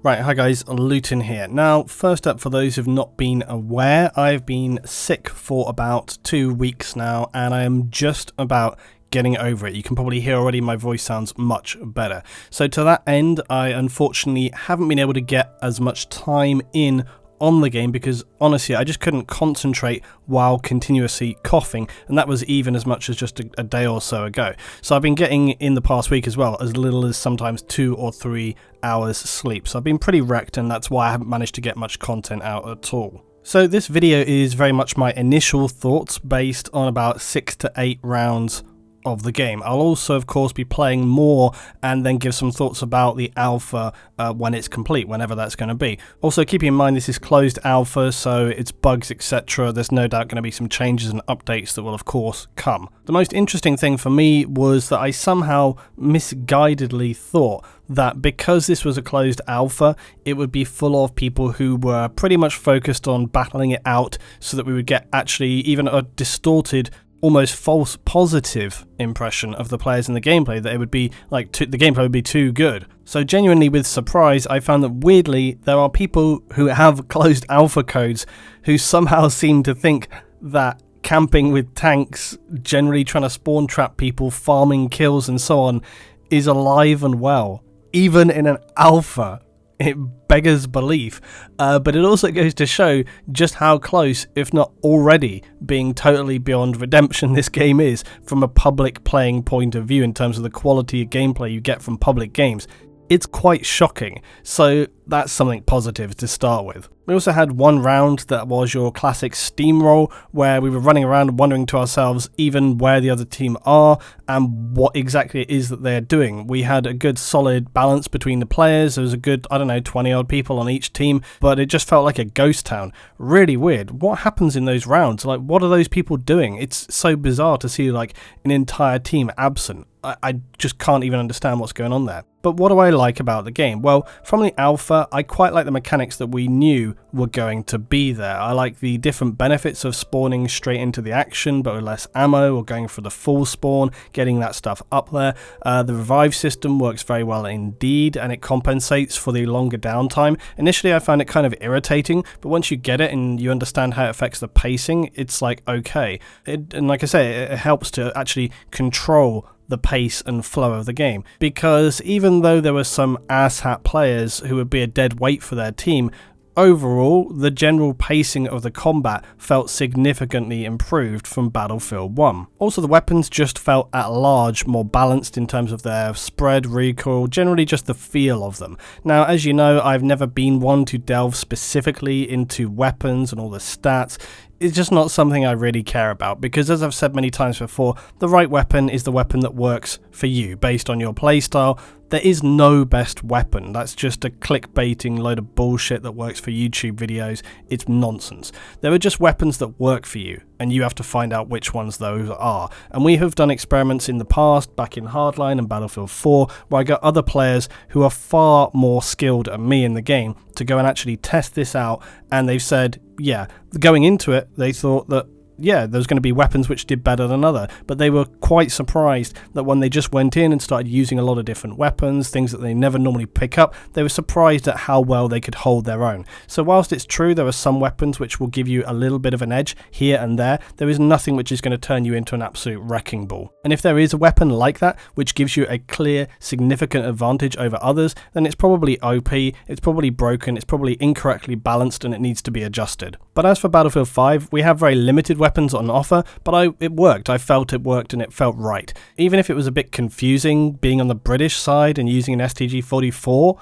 Right, hi guys, Luton here. Now, first up, for those who've not been aware, I've been sick for about 2 weeks now, and I am just about getting over it. You can probably hear already my voice sounds much better. So to that end, I unfortunately haven't been able to get as much time in on the game because honestly I just couldn't concentrate while continuously coughing, and that was even as much as just a day or so ago. So I've been getting in the past week as well as little as sometimes 2 or 3 hours sleep, so I've been pretty wrecked, and that's why I haven't managed to get much content out at all. So this video is very much my initial thoughts based on about 6 to 8 rounds of the game. I'll also of course be playing more and then give some thoughts about the alpha when it's complete, whenever that's going to be. Also keeping in mind this is closed alpha, so it's bugs etc. There's no doubt going to be some changes and updates that will of course come. The most interesting thing for me was that I somehow misguidedly thought that because this was a closed alpha, it would be full of people who were pretty much focused on battling it out so that we would get actually even a distorted, almost false positive impression of the players in the gameplay, that it would be like the gameplay would be too good. So genuinely with surprise, I found that weirdly there are people who have closed alpha codes who somehow seem to think that camping with tanks, generally trying to spawn trap people, farming kills and so on, is alive and well, even in an alpha. It beggars belief, but it also goes to show just how close, if not already, being totally beyond redemption this game is from a public playing point of view in terms of the quality of gameplay you get from public games. It's quite shocking, so that's something positive to start with. We also had one round that was your classic steamroll, where we were running around wondering to ourselves even where the other team are and what exactly it is that they're doing. We had a good solid balance between the players. There was a good, 20 odd people on each team, but it just felt like a ghost town. Really weird. What happens in those rounds? Like, what are those people doing? It's so bizarre to see like an entire team absent. I just can't even understand what's going on there. But what do I like about the game? Well, from the alpha, I quite like the mechanics that we knew were going to be there. I like the different benefits of spawning straight into the action but with less ammo, or going for the full spawn, getting that stuff up there. The revive system works very well indeed, and it compensates for the longer downtime. Initially I found it kind of irritating, but once you get it and you understand how it affects the pacing, it's like okay. And like I say, it helps to actually control the pace and flow of the game, because even though there were some asshat players who would be a dead weight for their team, overall the general pacing of the combat felt significantly improved from Battlefield 1. Also the weapons just felt at large more balanced in terms of their spread, recoil, generally just the feel of them. Now as you know, I've never been one to delve specifically into weapons and all the stats. It's just not something I really care about, because as I've said many times before, the right weapon is the weapon that works for you based on your playstyle. There is no best weapon. That's just a clickbaiting load of bullshit that works for YouTube videos. It's nonsense. There are just weapons that work for you, and you have to find out which ones those are. And we have done experiments in the past, back in Hardline and Battlefield 4, where I got other players who are far more skilled than me in the game to go and actually test this out, and they've said, yeah, going into it, they thought that yeah, there's going to be weapons which did better than other, but they were quite surprised that when they just went in and started using a lot of different weapons, things that they never normally pick up, they were surprised at how well they could hold their own. So whilst it's true there are some weapons which will give you a little bit of an edge here and there is nothing which is going to turn you into an absolute wrecking ball. And if there is a weapon like that which gives you a clear, significant advantage over others, then it's probably OP, it's probably broken, it's probably incorrectly balanced, and it needs to be adjusted. But as for Battlefield 5, we have very limited weapons on offer, but it worked. I felt it worked and it felt right. Even if it was a bit confusing being on the British side and using an STG-44,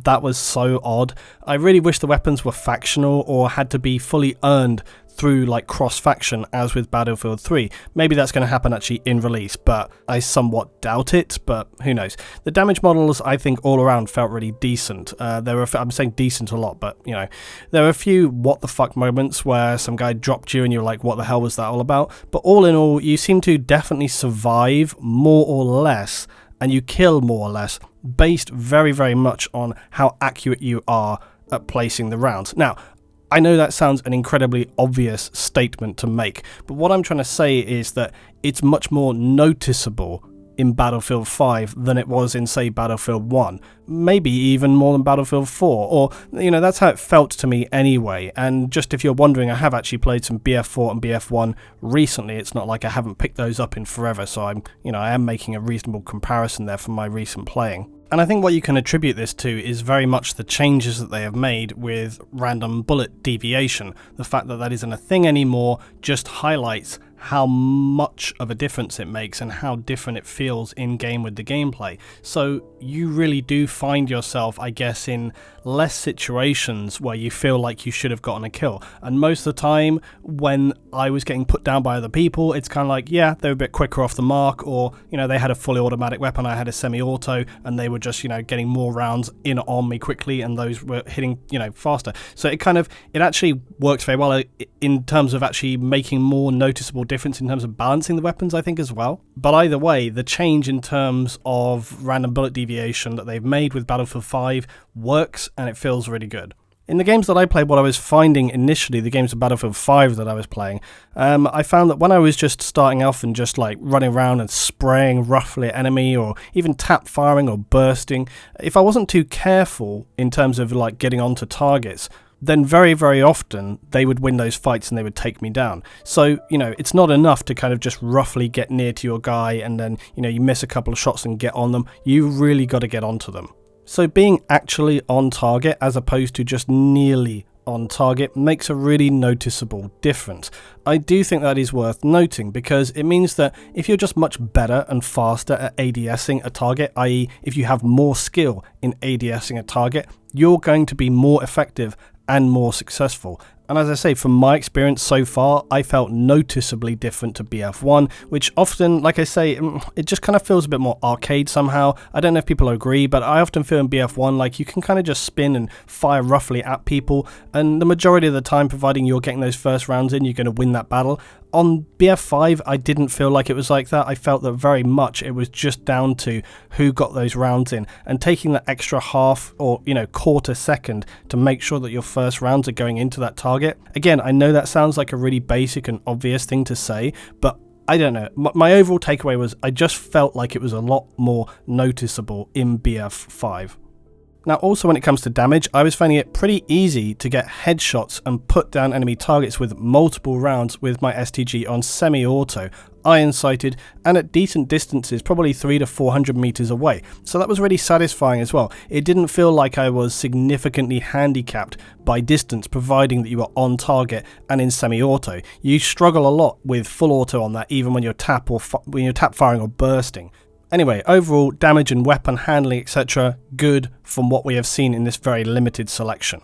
that was so odd. I really wish the weapons were factional or had to be fully earned through like cross-faction as with Battlefield 3. Maybe that's going to happen actually in release, but I somewhat doubt it, but who knows. The damage models I think all around felt really decent. I'm saying decent a lot, but you know, there were a few what the fuck moments where some guy dropped you and you're like, what the hell was that all about? But all in all, you seem to definitely survive more or less, and you kill more or less, based very, very much on how accurate you are at placing the rounds. Now, I know that sounds an incredibly obvious statement to make, but what I'm trying to say is that it's much more noticeable in Battlefield 5 than it was in, say, Battlefield 1. Maybe even more than Battlefield 4, or, that's how it felt to me anyway. And just if you're wondering, I have actually played some BF4 and BF1 recently. It's not like I haven't picked those up in forever, so I am making a reasonable comparison there from my recent playing. And I think what you can attribute this to is very much the changes that they have made with random bullet deviation. The fact that that isn't a thing anymore just highlights how much of a difference it makes and how different it feels in game with the gameplay. So you really do find yourself, I guess, in less situations where you feel like you should have gotten a kill. And most of the time when I was getting put down by other people, it's kind of like, yeah, they were a bit quicker off the mark, or they had a fully automatic weapon, I had a semi-auto, and they were just getting more rounds in on me quickly, and those were hitting faster. So it actually works very well in terms of actually making more noticeable difference in terms of balancing the weapons, I think, as well. But either way, the change in terms of random bullet deviation that they've made with Battlefield 5 works, and it feels really good. In the games that I played, what I was finding initially, the games of Battlefield 5 that I was playing, I found that when I was just starting off and just like running around and spraying roughly at enemy, or even tap firing or bursting, if I wasn't too careful in terms of like getting onto targets, then very, very often they would win those fights and they would take me down. So, it's not enough to kind of just roughly get near to your guy and then, you miss a couple of shots and get on them. You really got to get onto them. So being actually on target as opposed to just nearly on target makes a really noticeable difference. I do think that is worth noting, because it means that if you're just much better and faster at ADSing a target, i.e. if you have more skill in ADSing a target, you're going to be more effective and more successful. And as I say, from my experience so far, I felt noticeably different to BF1, which often, like I say, it just kind of feels a bit more arcade somehow. I don't know if people agree, but I often feel in BF1 like you can kind of just spin and fire roughly at people, and the majority of the time, providing you're getting those first rounds in, you're going to win that battle. On BF5, I didn't feel like it was like that. I felt that very much it was just down to who got those rounds in, and taking that extra half or quarter second to make sure that your first rounds are going into that target. Again, I know that sounds like a really basic and obvious thing to say, but I don't know. My overall takeaway was I just felt like it was a lot more noticeable in BF5. Now, also when it comes to damage, I was finding it pretty easy to get headshots and put down enemy targets with multiple rounds with my STG on semi-auto, iron-sighted, and at decent distances, probably 300 to 400 meters away. So that was really satisfying as well. It didn't feel like I was significantly handicapped by distance, providing that you were on target and in semi-auto. You struggle a lot with full auto on that, even when you're tap firing or bursting. Anyway, overall, damage and weapon handling, etc., good from what we have seen in this very limited selection.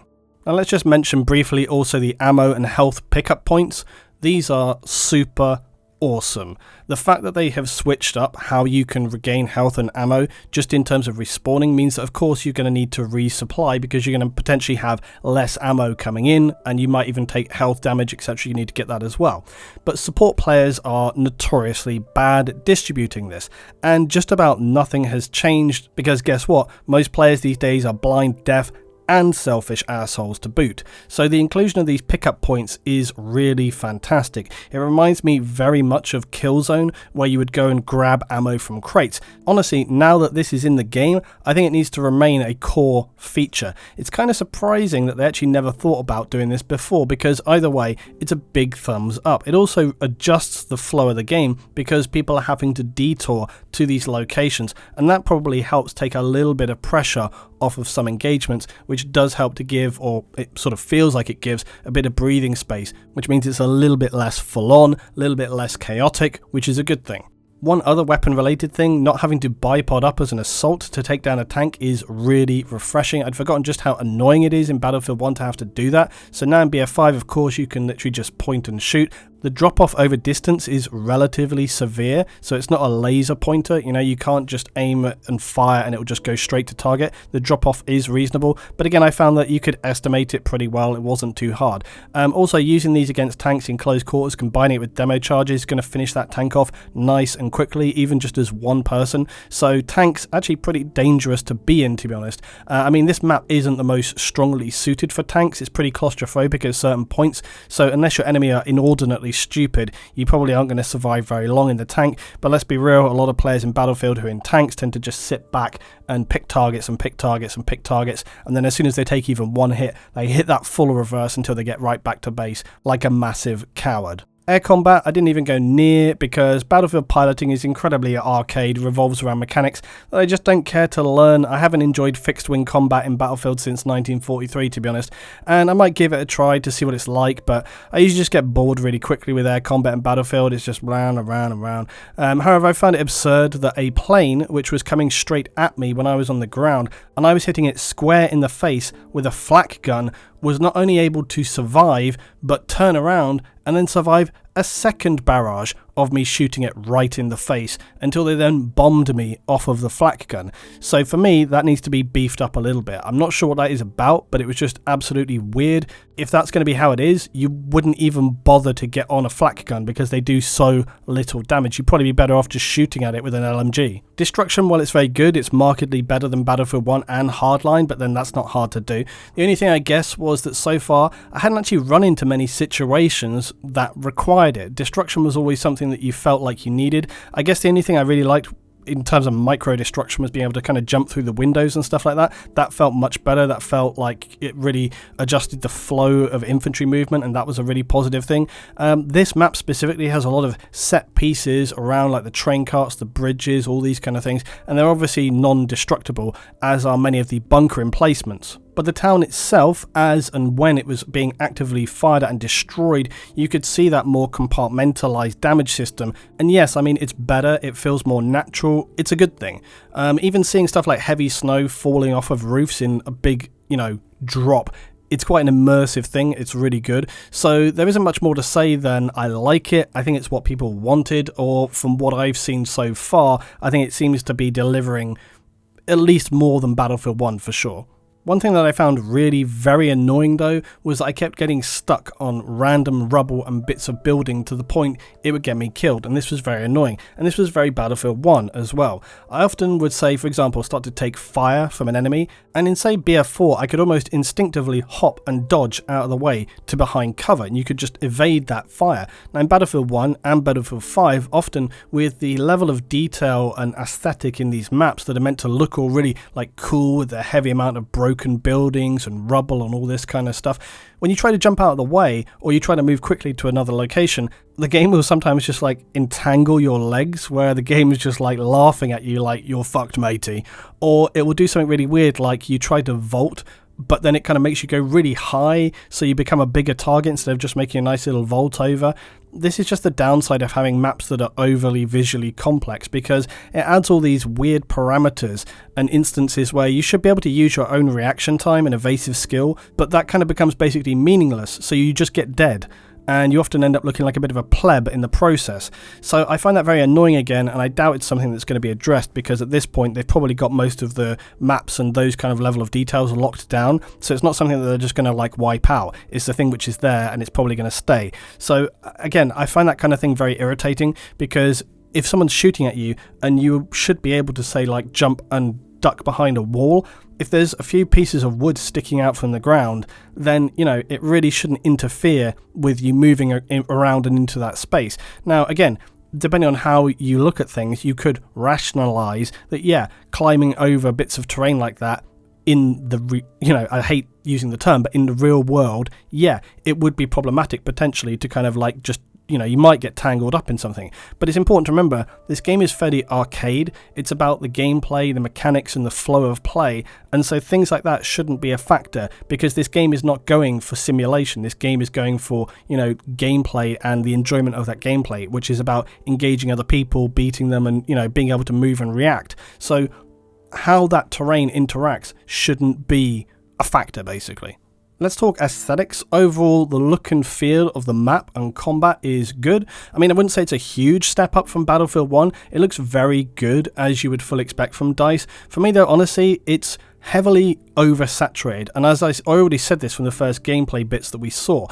Now let's just mention briefly also the ammo and health pickup points. These are super awesome. The fact that they have switched up how you can regain health and ammo just in terms of respawning means that of course you're going to need to resupply, because you're going to potentially have less ammo coming in, and you might even take health damage, etc. You need to get that as well. But support players are notoriously bad at distributing this, and just about nothing has changed, because guess what? Most players these days are blind, deaf, and selfish assholes to boot. So the inclusion of these pickup points is really fantastic. It reminds me very much of Killzone, where you would go and grab ammo from crates. Honestly, now that this is in the game, I think it needs to remain a core feature. It's kind of surprising that they actually never thought about doing this before, because either way, it's a big thumbs up. It also adjusts the flow of the game, because people are having to detour to these locations, and that probably helps take a little bit of pressure off of some engagements, which does help to give, or it sort of feels like it gives, a bit of breathing space, which means it's a little bit less full on, a little bit less chaotic, which is a good thing. One other weapon related thing, not having to bipod up as an assault to take down a tank is really refreshing. I'd forgotten just how annoying it is in Battlefield 1 to have to do that. So now in BF5, of course, you can literally just point and shoot. The drop off over distance is relatively severe, so it's not a laser pointer. You can't just aim and fire and it will just go straight to target. The drop off is reasonable, but again, I found that you could estimate it pretty well. It wasn't too hard. Also, using these against tanks in close quarters, combining it with demo charges, is going to finish that tank off nice and quickly, even just as one person. So tanks actually pretty dangerous to be in, to be honest. I mean, this map isn't the most strongly suited for tanks. It's pretty claustrophobic at certain points, so unless your enemy are inordinately absolutely stupid. You probably aren't going to survive very long in the tank, but let's be real, a lot of players in Battlefield who are in tanks tend to just sit back and pick targets and pick targets and pick targets, and then as soon as they take even one hit, they hit that full reverse until they get right back to base like a massive coward. Air combat, I didn't even go near because Battlefield piloting is incredibly arcade, revolves around mechanics that I just don't care to learn. I haven't enjoyed fixed wing combat in Battlefield since 1943, to be honest, and I might give it a try to see what it's like, but I usually just get bored really quickly with air combat in Battlefield. It's just round and round and round. However, I found it absurd that a plane, which was coming straight at me when I was on the ground, and I was hitting it square in the face with a flak gun, was not only able to survive, but turn around and then survive a second barrage of me shooting it right in the face until they then bombed me off of the flak gun. So for me, that needs to be beefed up a little bit. I'm not sure what that is about, but it was just absolutely weird. If that's going to be how it is, you wouldn't even bother to get on a flak gun because they do so little damage. You'd probably be better off just shooting at it with an LMG. Destruction, while it's very good, it's markedly better than Battlefield 1 and Hardline, but then that's not hard to do. The only thing I guess was that so far, I hadn't actually run into many situations that required it. Destruction was always something that you felt like you needed. I guess the only thing I really liked in terms of micro destruction was being able to kind of jump through the windows and stuff like that. That felt much better. That felt like it really adjusted the flow of infantry movement, and that was a really positive thing. This map specifically has a lot of set pieces around like the train carts, the bridges, all these kind of things, and they're obviously non-destructible, as are many of the bunker emplacements. But the town itself, as and when it was being actively fired at and destroyed, you could see that more compartmentalized damage system. And yes, I mean, it's better, it feels more natural, it's a good thing. Even seeing stuff like heavy snow falling off of roofs in a big, drop, it's quite an immersive thing. It's really good. So there isn't much more to say than I like it. I think it's what people wanted, or from what I've seen so far, I think it seems to be delivering at least more than Battlefield 1 for sure. One thing that I found really very annoying though was that I kept getting stuck on random rubble and bits of building to the point it would get me killed, and this was very annoying, and this was very Battlefield 1 as well. I often would say, for example, start to take fire from an enemy, and in say BF4 I could almost instinctively hop and dodge out of the way to behind cover, and you could just evade that fire. Now in Battlefield 1 and Battlefield 5, often with the level of detail and aesthetic in these maps that are meant to look all really like cool with the heavy amount of broken buildings and rubble and all this kind of stuff, when you try to jump out of the way or you try to move quickly to another location, the game will sometimes just like entangle your legs, where the game is just like laughing at you like you're fucked matey, or it will do something really weird like you try to vault, but then it kind of makes you go really high, so you become a bigger target instead of just making a nice little vault over. This is just the downside of having maps that are overly visually complex, because it adds all these weird parameters and instances where you should be able to use your own reaction time and evasive skill, but that kind of becomes basically meaningless, so you just get dead. And you often end up looking like a bit of a pleb in the process. So I find that very annoying again, and I doubt it's something that's going to be addressed, because at this point they've probably got most of the maps and those kind of level of details locked down, so it's not something that they're just going to like wipe out. It's the thing which is there, and it's probably going to stay. So again, I find that kind of thing very irritating, because if someone's shooting at you and you should be able to say like jump and duck behind a wall, if there's a few pieces of wood sticking out from the ground, then, it really shouldn't interfere with you moving around and into that space. Now, again, depending on how you look at things, you could rationalize that, yeah, climbing over bits of terrain like that in the, I hate using the term, but in the real world, yeah, it would be problematic potentially to kind of like just, you might get tangled up in something. But it's important to remember, this game is fairly arcade. It's about the gameplay, the mechanics, and the flow of play. And so things like that shouldn't be a factor, because this game is not going for simulation. This game is going for, gameplay and the enjoyment of that gameplay, which is about engaging other people, beating them, and, being able to move and react. So how that terrain interacts shouldn't be a factor, basically. Let's talk aesthetics. Overall, the look and feel of the map and combat is good. I mean, I wouldn't say it's a huge step up from Battlefield 1. It looks very good, as you would fully expect from DICE. For me, though, honestly, it's heavily oversaturated. And as I already said this from the first gameplay bits that we saw,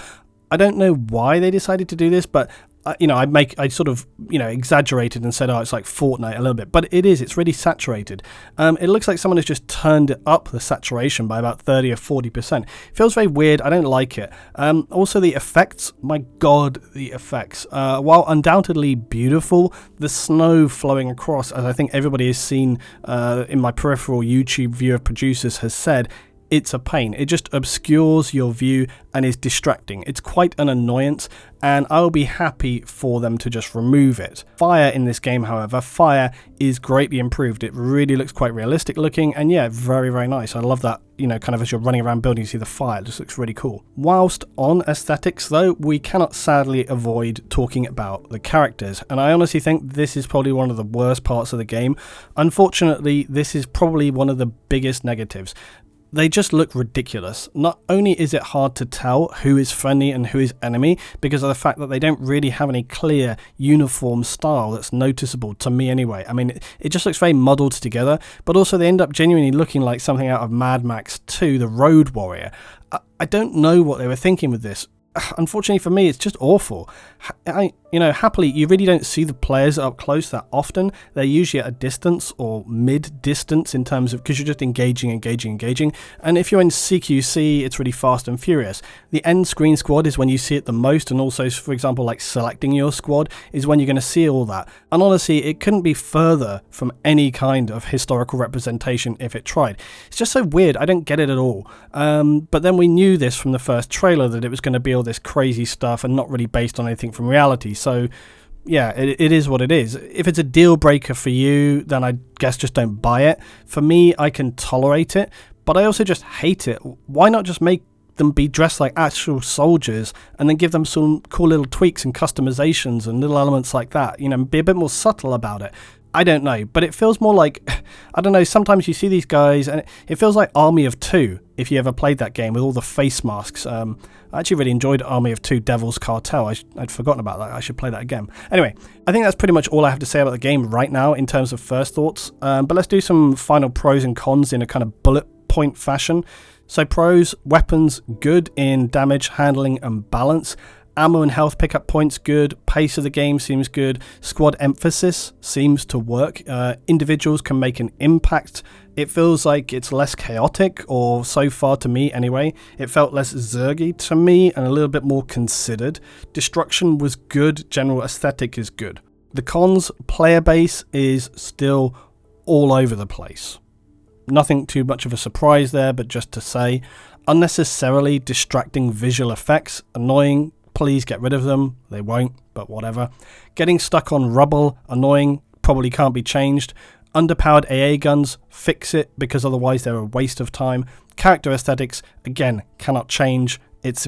I don't know why they decided to do this, but I sort of, exaggerated and said, oh, it's like Fortnite a little bit, but it's really saturated. It looks like someone has just turned it up, the saturation, by about 30 or 40%. It feels very weird. I don't like it. Also, the effects, my God, the effects. While undoubtedly beautiful, the snow flowing across, as I think everybody has seen in my peripheral YouTube view of producers has said, it's a pain. It just obscures your view and is distracting. It's quite an annoyance, and I'll be happy for them to just remove it. Fire in this game, however, fire is greatly improved. It really looks quite realistic looking, and yeah, very, very nice. I love that, kind of as you're running around building, you see the fire. It just looks really cool. Whilst on aesthetics, though, we cannot sadly avoid talking about the characters, and I honestly think this is probably one of the worst parts of the game. Unfortunately, this is probably one of the biggest negatives. They just look ridiculous. Not only is it hard to tell who is friendly and who is enemy because of the fact that they don't really have any clear uniform style that's noticeable, to me anyway. I mean, it just looks very muddled together, but also they end up genuinely looking like something out of Mad Max 2, The Road Warrior. I don't know what they were thinking with this. Unfortunately for me, it's just awful. Happily, you really don't see the players up close that often. They're usually at a distance or mid-distance in terms of, because you're just engaging. And if you're in CQC, it's really fast and furious. The end screen squad is when you see it the most, and also, for example, like selecting your squad is when you're going to see all that. And honestly, it couldn't be further from any kind of historical representation if it tried. It's just so weird. I don't get it at all. But then we knew this from the first trailer that it was going to be all this crazy stuff and not really based on anything from reality. So yeah, it is what it is. If it's a deal breaker for you, then I guess just don't buy it. For me, I can tolerate it, but I also just hate it. Why not just make them be dressed like actual soldiers and then give them some cool little tweaks and customizations and little elements like that, be a bit more subtle about it. I don't know, but it feels more like, I don't know, sometimes you see these guys and it feels like Army of Two, if you ever played that game with all the face masks. I actually really enjoyed Army of Two Devil's Cartel. I'd forgotten about that. I should play that again. Anyway, I think that's pretty much all I have to say about the game right now in terms of first thoughts, but let's do some final pros and cons in a kind of bullet point fashion. So pros, weapons, good in damage, handling and balance. Ammo and health pickup points, good. Pace of the game seems good. Squad emphasis seems to work. Individuals can make an impact. It feels like it's less chaotic, or so far to me anyway. It felt less zergy to me and a little bit more considered. Destruction was good. General aesthetic is good. The cons, player base is still all over the place. Nothing too much of a surprise there, but just to say, unnecessarily distracting visual effects, annoying. Please get rid of them. They won't, but whatever. Getting stuck on rubble, annoying, probably can't be changed. Underpowered AA guns, fix it, because otherwise they're a waste of time. Character aesthetics, again, cannot change. It's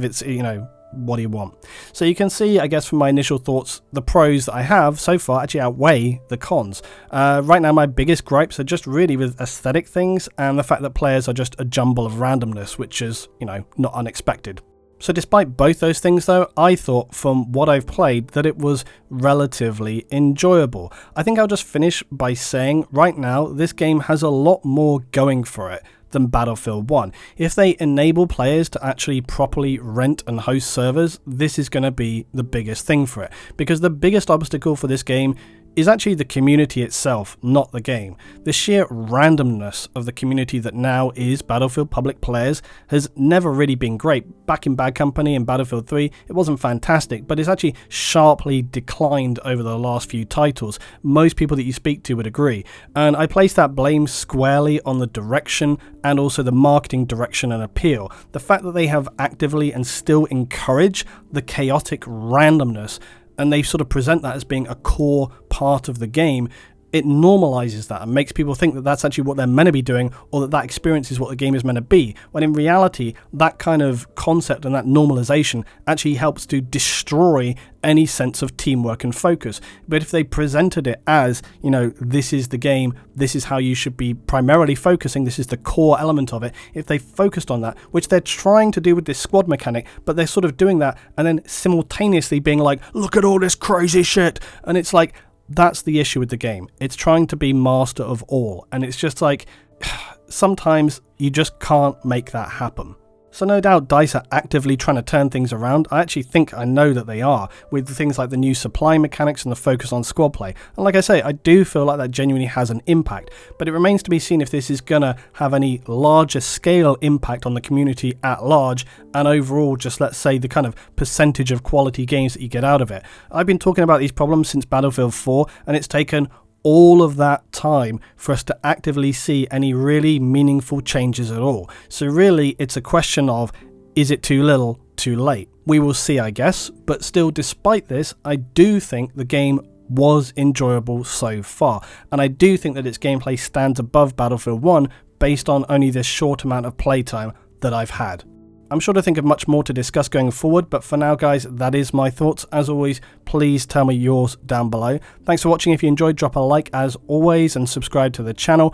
what do you want? So you can see, I guess, from my initial thoughts, the pros that I have so far actually outweigh the cons. Right now, my biggest gripes are just really with aesthetic things and the fact that players are just a jumble of randomness, which is, not unexpected. So despite both those things though, I thought from what I've played that it was relatively enjoyable. I think I'll just finish by saying right now this game has a lot more going for it than Battlefield 1. If they enable players to actually properly rent and host servers, this is going to be the biggest thing for it. Because the biggest obstacle for this game is actually the community itself, not the game. The sheer randomness of the community that now is Battlefield public players has never really been great. Back in Bad Company and Battlefield 3, it wasn't fantastic, but it's actually sharply declined over the last few titles. Most people that you speak to would agree. And I place that blame squarely on the direction and also the marketing direction and appeal. The fact that they have actively and still encourage the chaotic randomness, and they sort of present that as being a core part of the game, it normalizes that and makes people think that that's actually what they're meant to be doing, or that that experience is what the game is meant to be, when in reality that kind of concept and that normalization actually helps to destroy any sense of teamwork and focus. But if they presented it as, this is the game, this is how you should be primarily focusing, this is the core element of it, if they focused on that, which they're trying to do with this squad mechanic, but they're sort of doing that and then simultaneously being like, look at all this crazy shit, and it's like, that's the issue with the game. It's trying to be master of all, and it's just like, sometimes you just can't make that happen. So no doubt DICE are actively trying to turn things around. I actually think I know that they are, with things like the new supply mechanics and the focus on squad play. And like I say, I do feel like that genuinely has an impact, but it remains to be seen if this is going to have any larger scale impact on the community at large, and overall just, let's say, the kind of percentage of quality games that you get out of it. I've been talking about these problems since Battlefield 4, and it's taken all of that time for us to actively see any really meaningful changes at all. So really, it's a question of, is it too little, too late? We will see, I guess, but still, despite this, I do think the game was enjoyable so far, and I do think that its gameplay stands above Battlefield 1 based on only this short amount of playtime that I've had. I'm sure to think of much more to discuss going forward, but for now guys, that is my thoughts. As always, please tell me yours down below. Thanks for watching. If you enjoyed, drop a like as always and subscribe to the channel.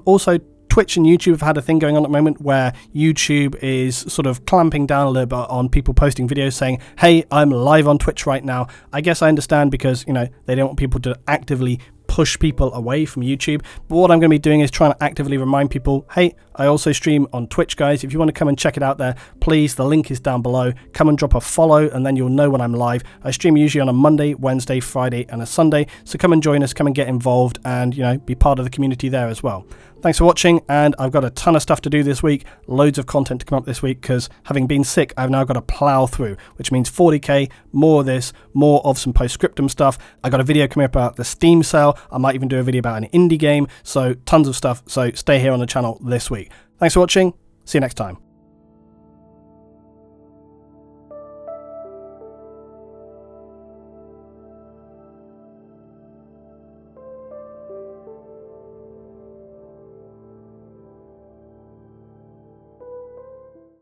Also, Twitch and YouTube have had a thing going on at the moment where YouTube is sort of clamping down a little bit on people posting videos saying, hey, I'm live on Twitch right now. I guess I understand because, you know, they don't want people to actively push people away from YouTube. But what I'm going to be doing is trying to actively remind people, hey, I also stream on Twitch, guys. If you want to come and check it out there, please, the link is down below. Come and drop a follow and then you'll know when I'm live. I stream usually on a Monday, Wednesday, Friday and a Sunday. So come and join us, come and get involved and, you know, be part of the community there as well. Thanks for watching, and I've got a ton of stuff to do this week, loads of content to come up this week because having been sick, I've now got to plow through, which means 40k, more of this, more of some postscriptum stuff. I got a video coming up about the Steam sale. I might even do a video about an indie game, so tons of stuff. So stay here on the channel this week. Thanks for watching. See you next time.